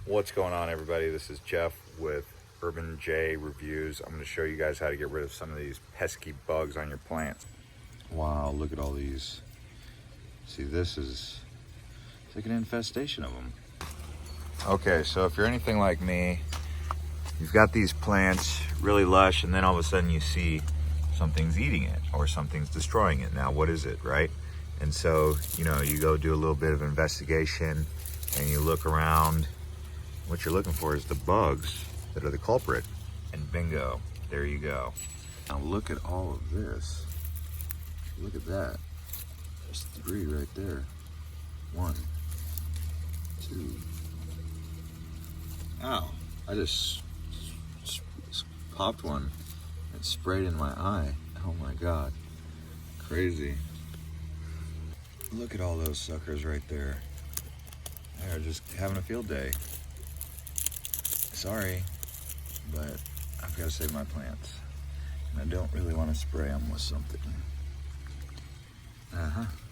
What's going on, everybody? This is Jeff with Urban J Reviews. I'm going to show you guys how to get rid of some of these pesky bugs on your plants. Wow, look at all these. See, this is like an infestation of them. Okay, so if you're anything like me, you've got these plants really lush, and then all of a sudden you see something's eating it or something's destroying it. Now, what is it, right? And so, you go do a little bit of investigation and you look around. What you're looking for is the bugs that are the culprit. And bingo, there you go. Now look at all of this. Look at that. There's 3 right there. 1, 2. Ow, I just popped one and sprayed in my eye. Oh my God, crazy. Look at all those suckers right there. They're just having a field day. Sorry, but I've got to save my plants. And I don't really want to spray them with something.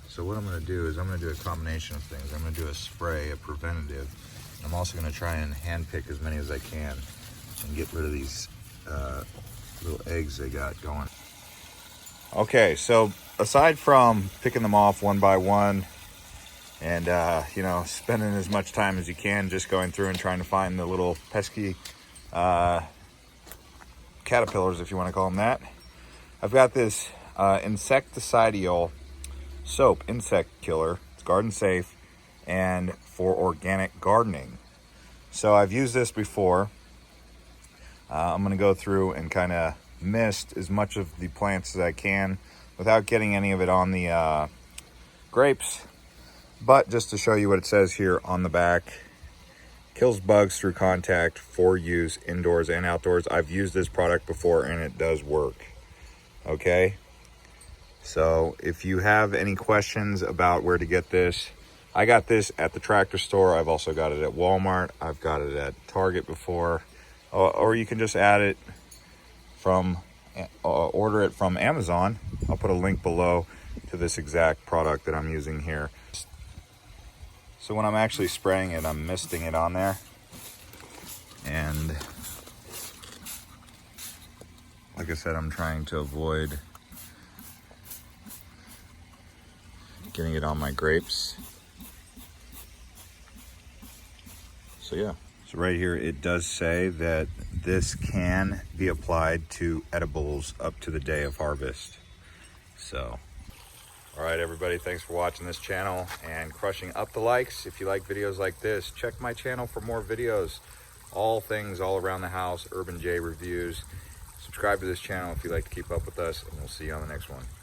So what I'm going to do is I'm going to do a combination of things. I'm going to do a spray, a preventative. I'm also going to try and hand pick as many as I can and get rid of these little eggs they got going. Okay, so aside from picking them off one by one and spending as much time as you can just going through and trying to find the little pesky caterpillars, if you want to call them that, I've got this Insecticidal soap, insect killer. It's garden safe and for organic gardening. So I've used this before. I'm going to go through and kind of mist as much of the plants as I can without getting any of it on the grapes. But just to show you what it says here on the back, kills bugs through contact for use indoors and outdoors. I've used this product before and it does work. Okay. So if you have any questions about where to get this, I got this at the tractor store. I've also got it at Walmart. I've got it at Target before. Or you can just add it from, order it from Amazon. I'll put a link below to this exact product that I'm using here. So when I'm actually spraying it, I'm misting it on there. And like I said, I'm trying to avoid getting it on my grapes. So yeah. So right here, it does say that this can be applied to edibles up to the day of harvest. So, all right, everybody, thanks for watching this channel and crushing up the likes. If you like videos like this, check my channel for more videos. All things all around the house, Urban J Reviews. Subscribe to this channel if you like to keep up with us, and we'll see you on the next one.